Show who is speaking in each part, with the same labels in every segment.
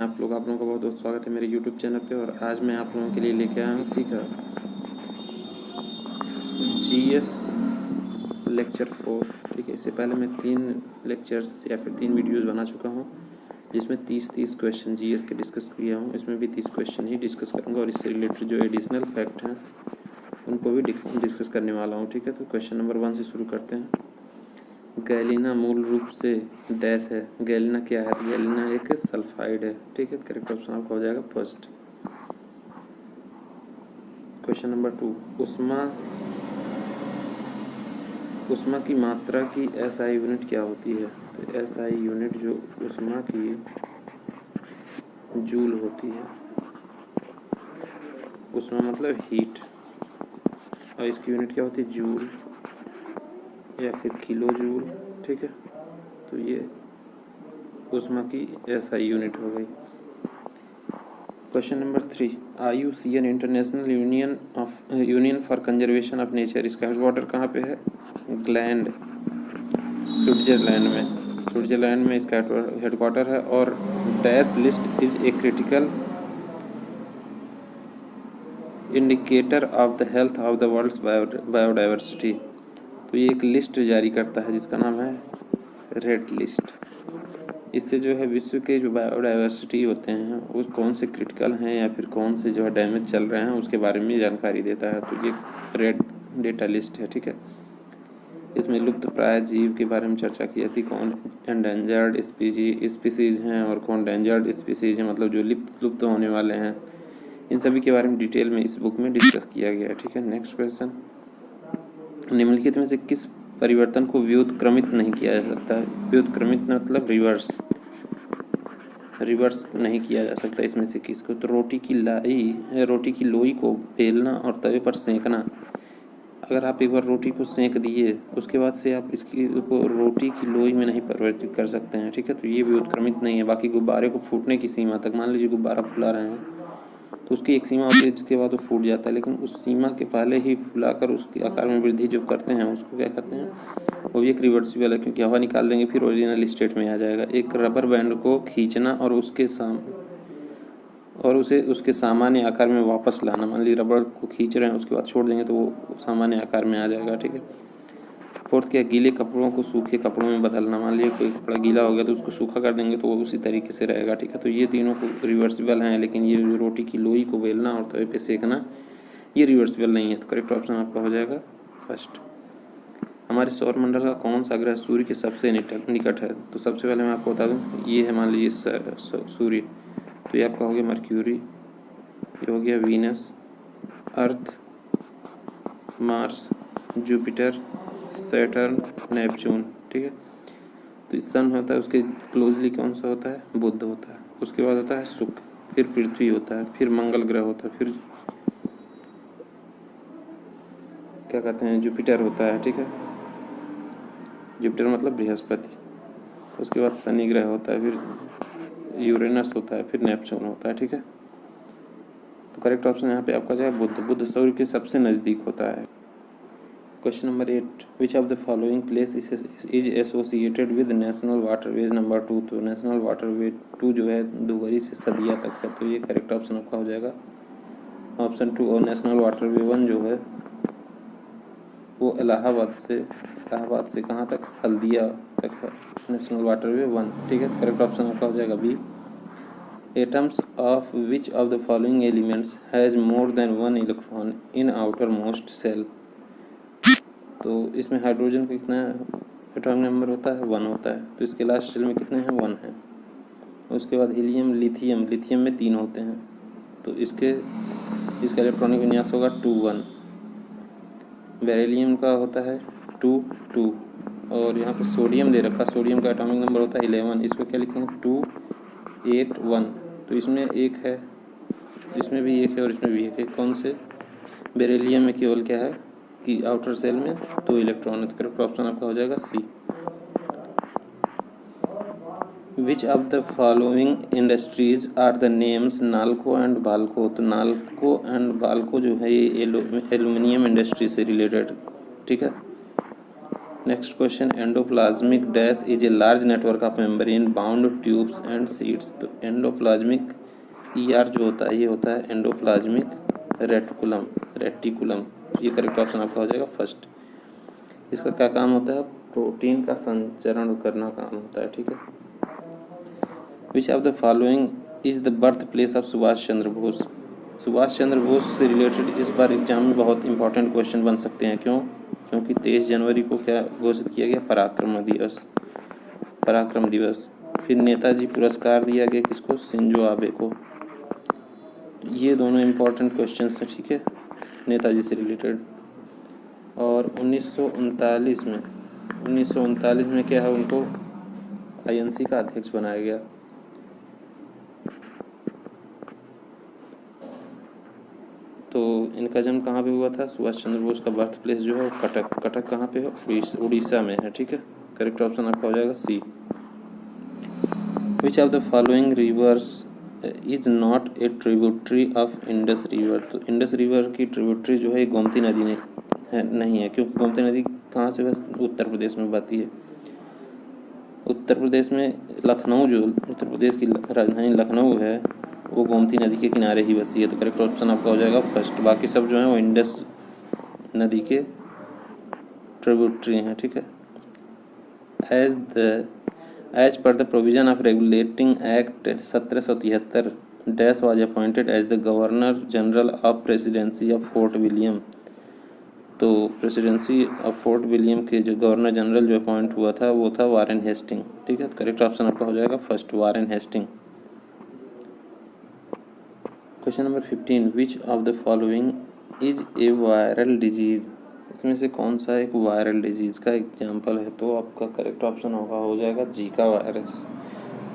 Speaker 1: आप लोगों का बहुत बहुत स्वागत है मेरे YouTube चैनल पे। और आज मैं आप लोगों के लिए लेके आया हूँ सीखा GS लेक्चर 4। ठीक है, इससे पहले मैं 3 लेक्चर्स या फिर 3 वीडियोस बना चुका हूँ जिसमें 30 क्वेश्चन GS के डिस्कस किया हूँ। इसमें भी 30 क्वेश्चन ही डिस्कस करूँगा और इससे रिलेटेड जो एडिशनल फैक्ट हैं उनको भी डिस्कस करने वाला हूँ। ठीक है, तो क्वेश्चन नंबर 1 से शुरू करते हैं। गैलिना मूल रूप से डैश है। गैलिना क्या है? तो गैलिना एक सल्फाइड है। ठीक है, करेक्ट ऑप्शन आपका हो जाएगा फर्स्ट। क्वेश्चन नंबर 2, उष्मा की मात्रा की SI यूनिट क्या होती है? तो SI यूनिट जो उष्मा की जूल होती है। उष्मा मतलब हीट, और इसकी यूनिट क्या होती है? जूल या फिर किलो जूल। ठीक है, तो ये उष्मा की SI यूनिट हो गई। Question number 3, IUCN international union for conservation of nature, इसका हेडक्वार्टर कहाँ पे है? ग्लैंड, स्विट्जरलैंड में इसका हेडक्वार्टर है। और dash list is a critical indicator of the health of the world's biodiversity. तो ये एक लिस्ट जारी करता है जिसका नाम है रेड लिस्ट। इससे जो है विश्व के जो बायोडाइवर्सिटी होते हैं वो कौन से क्रिटिकल हैं या फिर कौन से जो है डैमेज चल रहे हैं उसके बारे में जानकारी देता है। तो ये रेड डेटा लिस्ट है। ठीक है, इसमें लुप्त प्राय जीव के बारे में चर्चा की जाती, कौन एंडेंजर्ड स्पीसीज हैं और कौन डेंजर्ड स्पीसीज हैं, मतलब जो लुप्त होने वाले हैं। इन सभी के बारे में डिटेल में इस बुक में डिस्कस किया गया है। ठीक है, नेक्स्ट क्वेश्चन, निम्नलिखित में से किस परिवर्तन को व्युत्क्रमित नहीं किया जा सकता है? व्युत्क्रमित मतलब रिवर्स नहीं किया जा सकता। इसमें से किसको? तो रोटी की लोई को बेलना और तवे पर सेंकना। अगर आप एक बार रोटी को सेंक दिए उसके बाद से आप इसकी को रोटी की लोई में नहीं परिवर्तित कर सकते हैं। ठीक है, तो ये व्युत्क्रमित नहीं है। बाकी गुब्बारे को फूटने की सीमा तक, मान लीजिए गुब्बारा फुला रहे हैं तो उसकी एक सीमा होती है जिसके बाद वो फूट जाता है, लेकिन उस सीमा के पहले ही फुलाकर उसके आकार में वृद्धि जो करते हैं उसको क्या कहते हैं? वो भी एक रिवर्सिबल है, क्योंकि हवा निकाल देंगे फिर ओरिजिनल स्टेट में आ जाएगा। एक रबर बैंड को खींचना और उसे उसके सामान्य आकार में वापस लाना। मान लीजिए रबर को खींच रहे हैं उसके बाद छोड़ देंगे तो वो सामान्य आकार में आ जाएगा। ठीक है, फोर्थ क्या? गीले कपड़ों को सूखे कपड़ों में बदलना। मान लीजिए कोई कपड़ा गीला हो गया तो उसको सूखा कर देंगे तो वो उसी तरीके से रहेगा। ठीक है, तो ये तीनों को रिवर्सिबल हैं, लेकिन ये जो रोटी की लोई को बेलना और तवे पे सेकना ये रिवर्सिबल नहीं है। तो करेक्ट ऑप्शन आपका हो जाएगा फर्स्ट। हमारे सौर मंडल का कौन सा ग्रह सूर्य के सबसे निकट है? तो सबसे पहले मैं आपको बता दूं, ये है मान लीजिए सूर्य, तो ये आपका हो गया मर्क्यूरी, ये हो गया वीनस, अर्थ, मार्स, जुपिटर, सैटर्न, नेपच्यून। ठीक है, तो सन होता है उसके क्लोजली कौन सा होता है? बुध होता है। उसके बाद होता है शुक्र, फिर पृथ्वी होता है, फिर मंगल ग्रह होता है, फिर क्या कहते हैं जुपिटर होता है। ठीक है, जुपिटर मतलब बृहस्पति। उसके बाद शनि ग्रह होता है, फिर यूरेनस होता है, फिर नेपच्यून होता है। ठीक है, तो करेक्ट ऑप्शन यहाँ पे आपका जाएगा बुध। बुध सूर्य के सबसे नज़दीक होता है। Question number 8, which of the following place is associated with national waterways number 2। तो नेशनल वाटरवे 2 जो है दुबरी से सदिया तक है, तो ये करेक्ट ऑप्शन आपका हो जाएगा ऑप्शन 2। और नेशनल वाटरवे 1 जो है वो इलाहाबाद से कहाँ तक? हल्दिया तक है नेशनल वाटरवे 1। ठीक है, करेक्ट ऑप्शन आपका हो जाएगा B. Atoms of which of the following elements has more than 1 electron in outermost shell. तो इसमें हाइड्रोजन का कितना एटॉमिक नंबर होता है? 1 होता है। तो इसके लास्ट सेल में कितने हैं? 1 है। उसके बाद हीलियम, लिथियम में 3 होते हैं, तो इसका इलेक्ट्रॉनिक विन्यास होगा 2 1। बेरिलियम का होता है 2 2। और यहाँ पे सोडियम दे रखा, सोडियम का एटॉमिक नंबर होता है 11। इसको क्या लिखेंगे? 2 8 1। तो इसमें 1 है, इसमें भी 1 है और इसमें भी 1 है। कौन से? बेरिलियम में केवल क्या है कि आउटर सेल में 2 इलेक्ट्रॉन है। तो करेक्ट ऑप्शन आपका हो जाएगा C. Which of the following industries are the names NALCO and BALCO. तो नाल्को एंड बाल्को जो है ये एल्यूमिनियम इंडस्ट्री से रिलेटेड। ठीक है, next question, endoplasmic dash is a large network of membrane bound tubes and seeds. तो एंडोप्लाज्मिक ER जो होता है ये होता है एंडोप्लाज्मिक रेटिकुलम। ये करेक्ट ऑप्शन आपका हो जाएगा फर्स्ट। इसका क्या काम होता है? प्रोटीन का संचरण करना काम होता है, ठीक है। Which of the following is the birth place of Subhash Chandra Bose. Subhash Chandra Bose से रिलेटेड इस बार एग्जाम में बहुत इंपॉर्टेंट क्वेश्चन बन सकते हैं। क्यों? क्योंकि 23 जनवरी को क्या घोषित किया गया? पराक्रम दिवस। फिर नेताजी पुरस्कार दिया गया किसको? शिंजो आबे को। ये दोनों इम्पोर्टेंट क्वेश्चन हैं, ठीक है, नेताजी से रिलेटेड। और 1939 में क्या है, उनको INC का अध्यक्ष बनाया गया। तो इनका जन्म कहाँ पे हुआ था? सुभाष चंद्र बोस का बर्थ प्लेस जो है कटक कहाँ पे है? उड़ीसा में है, ठीक है। करेक्ट ऑप्शन आपका हो जाएगा C। Which of the following rivers is not a tributary of Indus river. तो इंडस रिवर की ट्रिब्यूटरी जो है गोमती नदी नहीं है, क्योंकि गोमती नदी कहाँ से बस उत्तर प्रदेश में बहती है। उत्तर प्रदेश में लखनऊ, जो उत्तर प्रदेश की राजधानी लखनऊ है, वो गोमती नदी के किनारे ही बसी है। तो करेक्ट ऑप्शन आपका हो जाएगा फर्स्ट। बाकी सब जो है वो इंडस नदी के ट्रिब्यूटरी हैं, ठीक है। As per the provision of regulating act 1773 dash was appointed as the governor general of presidency of Fort William. तो प्रेसिडेंसी ऑफ फोर्ट विलियम के जो गवर्नर जनरल जो अपॉइंट हुआ था वो था वारेन हेस्टिंग, ठीक है। करेक्ट ऑप्शन आपका हो जाएगा first, Warren Hasting. Question number 15, which of the following is a viral disease. इसमें से कौन सा एक वायरल डिजीज का एग्जाम्पल है? तो आपका करेक्ट ऑप्शन हो जाएगा जीका वायरस।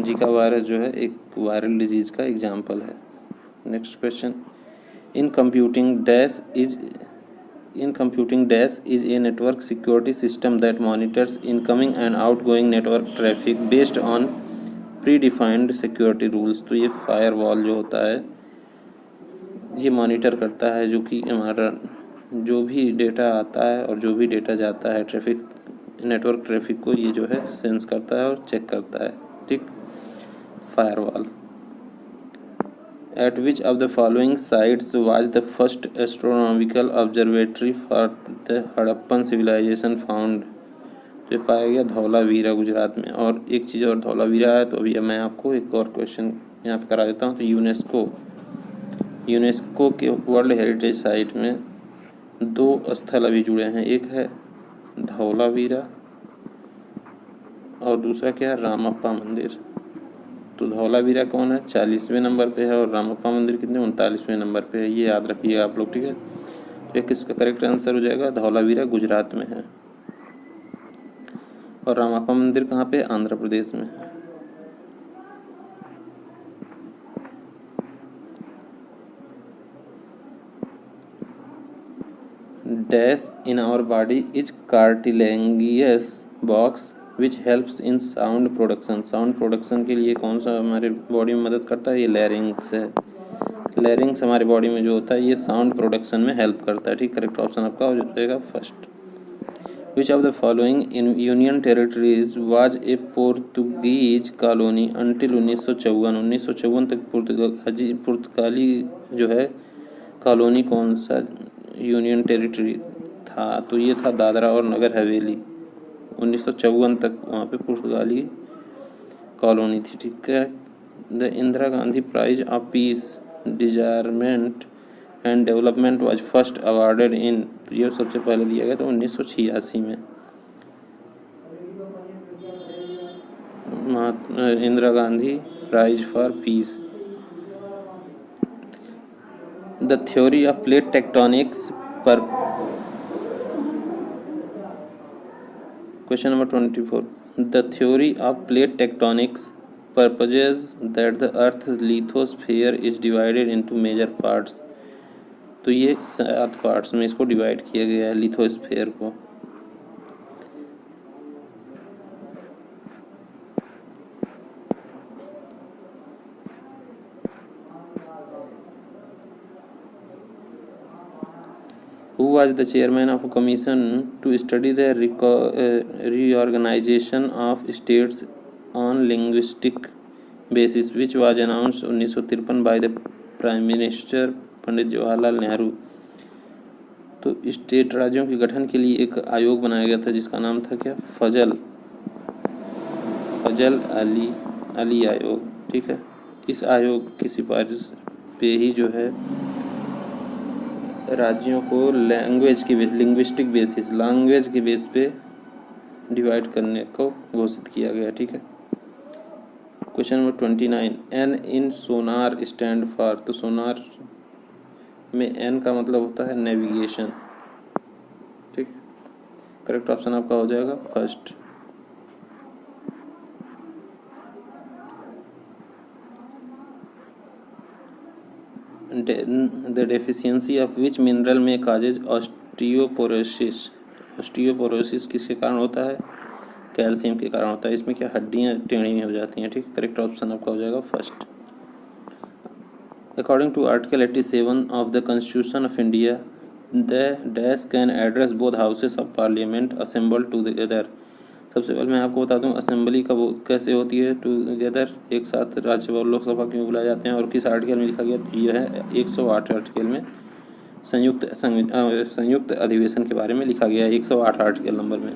Speaker 1: जीका वायरस जो है एक वायरल डिजीज का एग्जाम्पल है। Next question, in computing dash is a network security system that monitors incoming and outgoing network traffic based on pre defined security rules. तो ये firewall जो होता है ये मॉनिटर करता है जो कि हमारा जो भी डेटा आता है और जो भी डेटा जाता है नेटवर्क ट्रैफिक को, ये जो है सेंस करता है और चेक करता है, ठीक। Firewall. At which of the following sites was the first astronomical observatory for the Harappan civilisation found. जो पाया गया धौलावीरा, गुजरात में। और एक चीज़ और धौलावीरा है, तो अभी मैं आपको एक और क्वेश्चन यहाँ पे करा देता हूँ। तो यूनेस्को के वर्ल्ड हेरिटेज साइट में 2 स्थल अभी जुड़े हैं। एक है धौलावीरा और दूसरा क्या है? रामप्पा मंदिर। तो धौलावीरा कौन है? 40वें नंबर पे है और रामप्पा मंदिर कितने? 39वें नंबर पे है। ये याद रखिएगा आप लोग, ठीक है। तो किसका करेक्ट आंसर हो जाएगा? धौलावीरा गुजरात में है और रामप्पा मंदिर कहाँ पे? आंध्र प्रदेश में है। Dash in our body is cartilaginous box which helps in sound production. Sound production के लिए कौन सा हमारे बॉडी में मदद करता है? ये लैरिंग्स है। लैरिंग्स हमारे बॉडी में जो होता है ये साउंड प्रोडक्शन में हेल्प करता है, ठीक। करेक्ट ऑप्शन आपका हो जाएगा first. Which of the following in union territories was a Portuguese colony until 1954 तक पुर्तगाली जो है कॉलोनी कौन सा यूनियन टेरिटरी था? तो ये था दादरा और नगर हवेली। 1954 तक वहाँ पे पुर्तगाली कॉलोनी थी, ठीक है। The Indira Gandhi prize of peace disarmament and development was first awarded in. ये सबसे पहले दिया गया था 1986 में। Indira Gandhi prize for peace. The theory of plate tectonics पर question number 24, the theory of plate tectonics purposes that the earth's lithosphere is divided into major parts। तो ये 7 पार्ट्स में इसको डिवाइड किया गया है लिथोस्फेयर को। Who was the chairman of a commission to study the reorganization of states on linguistic basis which was announced 1953 by the prime minister Pandit Jawaharlal Nehru. तो state राज्यों के गठन के लिए एक आयोग बनाया गया था जिसका नाम था क्या, फजल अली आयोग, ठीक है। इस आयोग की सिफारिश पे ही जो है राज्यों को लैंग्वेज के बेस पे डिवाइड करने को घोषित किया गया, ठीक है। Question number 29, N in sonar stand for. तो सोनार में एन का मतलब होता है नेविगेशन, ठीक। करेक्ट ऑप्शन आपका हो जाएगा first. The deficiency of which mineral may causes osteoporosis। osteoporosis किसके कारण होता है, कैल्शियम के कारण होता है। इसमें क्या हड्डियाँ टेढ़ी हो जाती हैं, ठीक। करेक्ट ऑप्शन आपका हो जाएगा first. According to Article 87 of the Constitution of India, the dash can address both houses of parliament assembled together। सबसे पहले मैं आपको बता दूं असेंबली का वो कैसे होती है, टुगेदर, एक साथ राज्यसभा और लोकसभा क्यों बुलाए जाते हैं और किस आर्टिकल में लिखा गया। यह है 108 आर्टिकल में संयुक्त अधिवेशन के बारे में लिखा गया है 108 आर्टिकल नंबर में।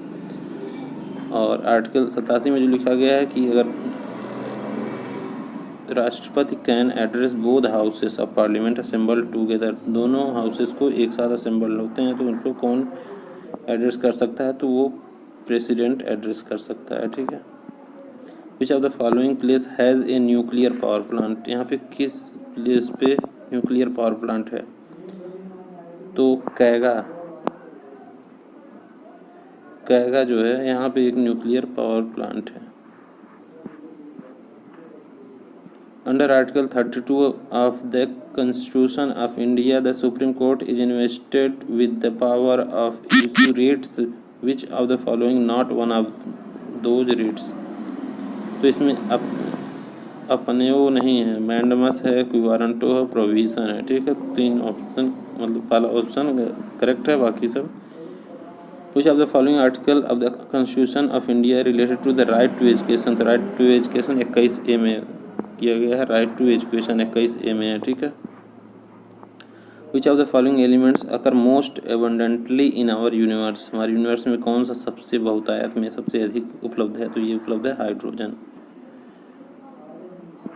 Speaker 1: और आर्टिकल 87 में जो लिखा गया है कि अगर राष्ट्रपति can address both houses of parliament assemble together, दोनों हाउसेस को एक साथ असेंबल होते हैं तो उनको कौन एड्रेस कर सकता है, तो वो प्रेसिडेंट एड्रेस कर सकता है, ठीक है। Which of the following place has a nuclear power plant. यहाँ पे किस प्लेस पे न्यूक्लियर पावर प्लांट है, तो कैगा जो है यहाँ पे एक न्यूक्लियर पावर प्लांट है। Under article 32 of the Constitution of India, the Supreme Court is invested with the power of issue writs which of the following not one of those writs। तो इसमें अपने वो नहीं है, मैंडमस है, क्वारंटो है, provision है, ठीक है। तीन ऑप्शन मतलब पहला ऑप्शन करेक्ट है, बाकी सब। Which of the following article of the Constitution of India related to the right to education। तो राइट टू एजुकेशन 21A में किया गया है, राइट टू एजुकेशन 21A में है, ठीक है। Which of the following elements occur most abundantly in our universe। हमारे यूनिवर्स में कौन सा सबसे बहुतायत में सबसे अधिक उपलब्ध है, तो ये उपलब्ध है hydrogen.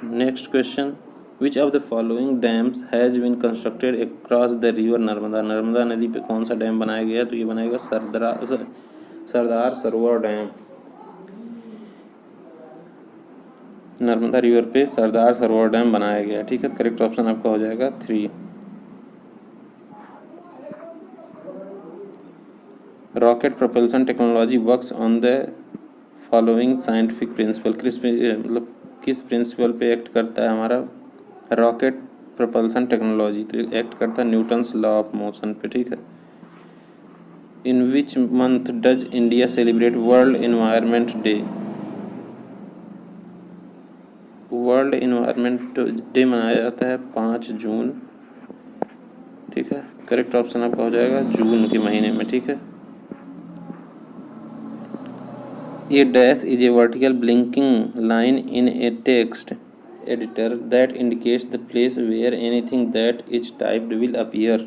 Speaker 1: Next question, Which of the following dams has been constructed across the river Narmada. Narmada नदी पे कौन सा डैम बनाया गया है, तो ये बनाएगा सरदार सरोवर डैम। नर्मदा रिवर पे सरदार सरोवर डैम बनाया गया, ठीक है। करेक्ट ऑप्शन आपका हो जाएगा 3। Rocket propulsion technology works on the following scientific principle. किस प्रिंसिपल पे एक्ट करता है हमारा रॉकेट प्रोपल्सन टेक्नोलॉजी, तो एक्ट करता है न्यूटन्स लॉ ऑफ मोशन पे, ठीक है। In which month does India celebrate world environment day. World environment day मनाया जाता है 5 जून, ठीक है। करेक्ट ऑप्शन आपका हो जाएगा जून के महीने में, ठीक है। A dash is a vertical blinking line in a text editor that indicates the place where anything that is typed will appear.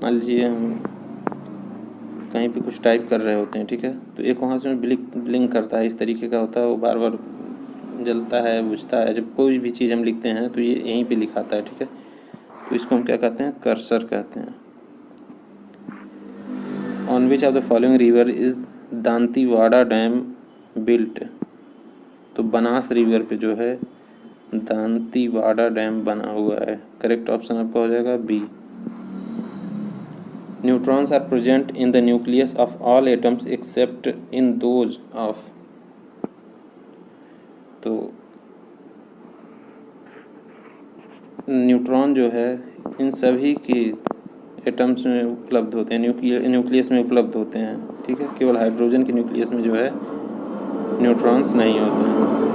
Speaker 1: मान लीजिए हम कहीं पे कुछ टाइप कर रहे होते हैं, ठीक है, तो एक वहाँ से ब्लिंक करता है, इस तरीके का होता है, वो बार बार जलता है, बुझता है। जब कोई भी चीज़ हम लिखते हैं तो ये यहीं पे लिखाता है, ठीक है। तो इसको हम क्या कहते हैं, कर्सर कहते हैं। On which of the following river is Dantiwada dam built. तो बनास रिवर पे जो है दांतीवाड़ा डैम बना हुआ है। करेक्ट ऑप्शन आपका हो जाएगा B. Neutrons are present in the nucleus of all atoms except in those of. तो न्यूट्रॉन जो है इन सभी के एटम्स में उपलब्ध होते हैं, न्यूक्लियस में उपलब्ध होते हैं, ठीक है। केवल हाइड्रोजन के न्यूक्लियस में जो है न्यूट्रॉन्स नहीं होते हैं।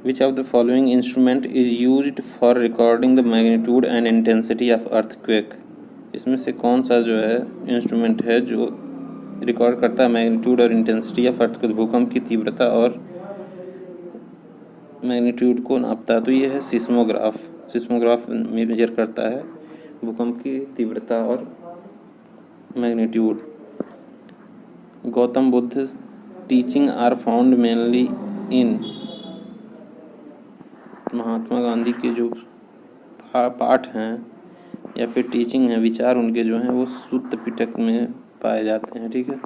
Speaker 1: Which of the following instrument is used for recording the magnitude and intensity of earthquake? इसमें से कौन सा जो है इंस्ट्रूमेंट है जो रिकॉर्ड करता है मैग्नीट्यूड और इंटेंसिटी ऑफ अर्थक्वेक, भूकंप की तीव्रता और मैग्नीट्यूड को नापता है? तो ये है सिस्मोग्राफ। सिस्मोग्राफ मेजर करता है भूकंप की तीव्रता और magnitude. Gautam Buddha teaching are found mainly in, Mahatma Gandhi के जो पाठ हैं या फिर टीचिंग है, विचार उनके जो हैं वो सुत्त पिटक में पाए जाते हैं। ठीक है।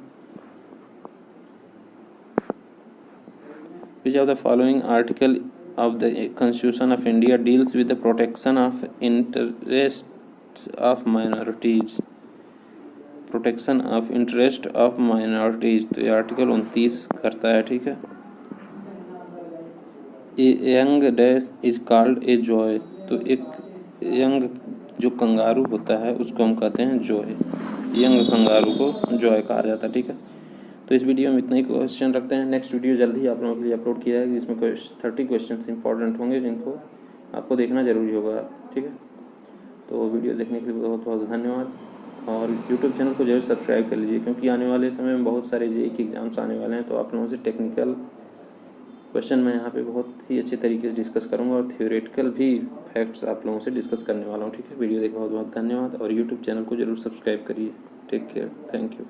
Speaker 1: Which of the following article of the Constitution of India deals with the protection of interests of minorities? Protection of interest of minorities, तो ये आर्टिकल 29 करता है। ठीक है। A young dash is called a joy, तो एक young जो kangaroo होता है उसको हम कहते हैं जॉय। यंग कंगारू को जॉय कहा जाता है। ठीक है। तो इस वीडियो में इतना ही क्वेश्चन रखते हैं। नेक्स्ट वीडियो जल्द ही आप लोगों के लिए अपलोड किया है जिसमें 30 क्वेश्चन इंपॉर्टेंट होंगे जिनको आपको देखना जरूरी होगा। ठीक है। तो वीडियो देखने के लिए बहुत बहुत धन्यवाद और यूट्यूब चैनल को जरूर सब्सक्राइब कर लीजिए क्योंकि आने वाले समय में बहुत सारे जेईई के एग्ज़ाम्स आने वाले हैं। तो आप लोगों से टेक्निकल क्वेश्चन मैं यहाँ पे बहुत ही अच्छे तरीके से डिस्कस करूँगा और थियोरेटिकल भी फैक्ट्स आप लोगों से डिस्कस करने वाला हूँ। ठीक है। वीडियो देखने बहुत बहुत धन्यवाद और यूट्यूब चैनल को जरूर सब्सक्राइब करिए। Take care. Thank you.